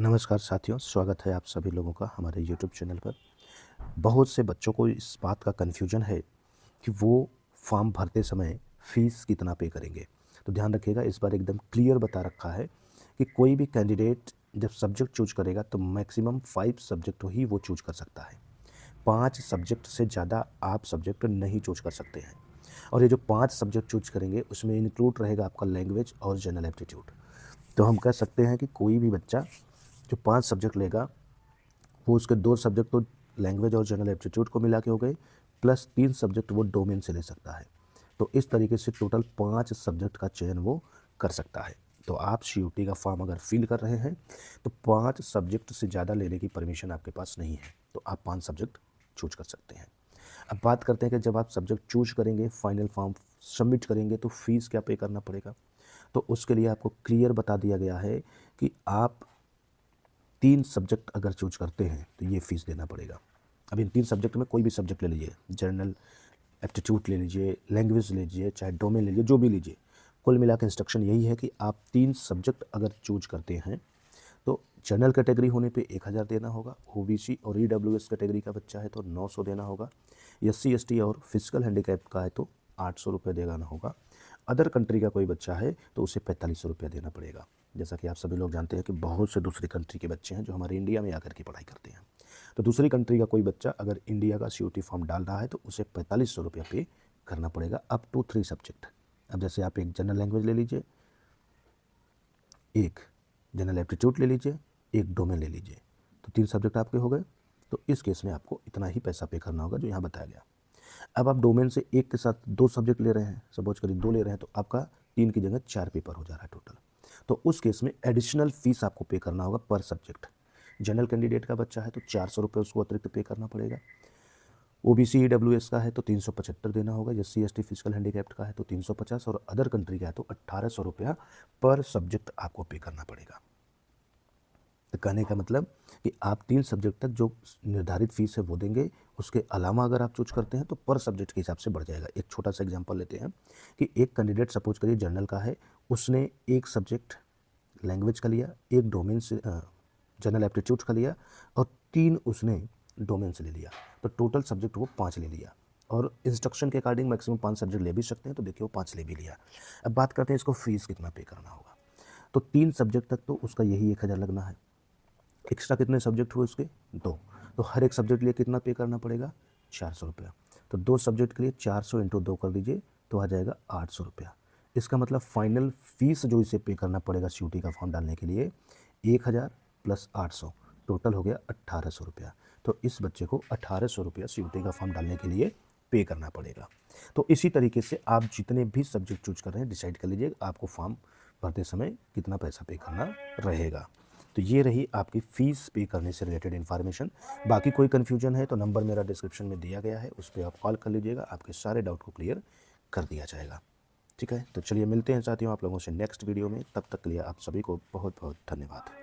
नमस्कार साथियों, स्वागत है आप सभी लोगों का हमारे यूट्यूब चैनल पर। बहुत से बच्चों को इस बात का कन्फ्यूजन है कि वो फॉर्म भरते समय फ़ीस कितना पे करेंगे। तो ध्यान रखिएगा, इस बार एकदम क्लियर बता रखा है कि कोई भी कैंडिडेट जब सब्जेक्ट चूज़ करेगा तो मैक्सिमम 5 सब्जेक्ट ही वो चूज़ कर सकता है। 5 सब्जेक्ट से ज़्यादा आप सब्जेक्ट नहीं चूज़ कर सकते हैं। और ये जो 5 सब्जेक्ट चूज़ करेंगे उसमें इंक्लूड रहेगा आपका लैंग्वेज और जनरल एप्टीट्यूड। तो हम कह सकते हैं कि कोई भी बच्चा जो 5 सब्जेक्ट लेगा, वो उसके 2 सब्जेक्ट तो लैंग्वेज और जनरल एप्टीट्यूड को मिला के हो गए, प्लस 3 सब्जेक्ट वो डोमेन से ले सकता है। तो इस तरीके से टोटल 5 सब्जेक्ट का चयन वो कर सकता है। तो आप सीयूटी का फॉर्म अगर फिल कर रहे हैं, तो 5 सब्जेक्ट से ज़्यादा लेने की परमिशन आपके पास नहीं है, तो आप 5 सब्जेक्ट चूज़ कर सकते हैं। अब बात करते हैं कि जब आप सब्जेक्ट चूज़ करेंगे, फाइनल फॉर्म सबमिट करेंगे, तो फ़ीस क्या पे करना पड़ेगा? तो उसके लिए आपको क्लियर बता दिया गया है कि आप 3 सब्जेक्ट अगर चूज़ करते हैं तो ये फ़ीस देना पड़ेगा। अब इन 3 सब्जेक्ट में कोई भी सब्जेक्ट ले लीजिए, जनरल एप्टीट्यूड ले लीजिए, लैंग्वेज ले लीजिए, चाहे डोमेन ले लीजिए, जो भी लीजिए। कुल मिला के इंस्ट्रक्शन यही है कि आप 3 सब्जेक्ट अगर चूज़ करते हैं तो जनरल कैटेगरी होने पे 1000 देना होगा, ओबीसी और ईडब्ल्यूएस कैटेगरी का बच्चा है तो 900 देना होगा, एससी एसटी और फिजिकल हैंडीकैप का है तो 800 रुपये देना होगा, अदर कंट्री का कोई बच्चा है तो उसे 4500 रुपया देना पड़ेगा। जैसा कि आप सभी लोग जानते हैं कि बहुत से दूसरी कंट्री के बच्चे हैं जो हमारे इंडिया में आकर के पढ़ाई करते हैं। तो दूसरी कंट्री का कोई बच्चा अगर इंडिया का सीयूटी फॉर्म डाल रहा है तो उसे 4500 रुपया पे करना पड़ेगा, अप टू 3 सब्जेक्ट। अब जैसे आप एक जनरल लैंग्वेज ले लीजिए, एक जनरल एप्टीट्यूड ले लीजिए, एक डोमेन ले लीजिए, तो 3 सब्जेक्ट आपके हो गए। तो इस केस में आपको इतना ही पैसा पे करना होगा जो यहाँ बताया गया। अब आप डोमेन से एक के साथ 2 सब्जेक्ट ले रहे हैं, सपोज करिए 2 ले रहे हैं, तो आपका 3 की जगह 4 पेपर हो जा रहा है टोटल। तो उस केस में एडिशनल फीस आपको पे करना होगा पर सब्जेक्ट। जनरल कैंडिडेट का बच्चा है तो 400 रुपये उसको अतिरिक्त पे करना पड़ेगा। ओबीसी ईडब्ल्यूएस का है तो 375 देना होगा, एससी एसटी फिजिकल हैंडीकैप्ड का है तो 350 और अदर कंट्री का है तो 1800 रुपया पर सब्जेक्ट आपको पे करना पड़ेगा। तो कहने का मतलब कि आप 3 सब्जेक्ट तक जो निर्धारित फीस है वो देंगे, उसके अलावा अगर आप चूज करते हैं तो पर सब्जेक्ट के हिसाब से बढ़ जाएगा। एक छोटा सा एग्जांपल लेते हैं कि एक कैंडिडेट सपोज करिए जनरल का है, उसने एक सब्जेक्ट लैंग्वेज का लिया, एक डोमेन से जनरल एप्टीट्यूड का लिया और 3 उसने डोमेन से ले लिया, तो टोटल सब्जेक्ट वो 5 ले लिया। और इंस्ट्रक्शन के अकॉर्डिंग मैक्सिमम 5 सब्जेक्ट ले भी सकते हैं, तो देखिए वो 5 ले भी लिया। अब बात करते हैं इसको फीस कितना पे करना होगा। तो 3 सब्जेक्ट तक तो उसका यही 1000 लगना है। एक्स्ट्रा कितने सब्जेक्ट हुए उसके? 2। तो हर एक सब्जेक्ट के लिए कितना पे करना पड़ेगा? 400 रुपया। तो 2 सब्जेक्ट के लिए 400 इंटू 2 कर दीजिए तो आ जाएगा 800 रुपया। इसका मतलब फाइनल फीस जो इसे पे करना पड़ेगा सीयूटी का फॉर्म डालने के लिए 1000 प्लस 800 टोटल हो गया 1800 रुपया। तो इस बच्चे को 1800 रुपया सीयूटी का फॉर्म डालने के लिए पे करना पड़ेगा। तो इसी तरीके से आप जितने भी सब्जेक्ट चूज कर रहे हैं डिसाइड कर लीजिए आपको फॉर्म भरते समय कितना पैसा पे करना रहेगा। तो ये रही आपकी फ़ीस पे करने से रिलेटेड इन्फॉर्मेशन। बाकी कोई कन्फ्यूजन है तो नंबर मेरा डिस्क्रिप्शन में दिया गया है, उस पे आप कॉल कर लीजिएगा, आपके सारे डाउट को क्लियर कर दिया जाएगा। ठीक है, तो चलिए मिलते हैं साथियों आप लोगों से नेक्स्ट वीडियो में। तब तक के लिए आप सभी को बहुत बहुत धन्यवाद।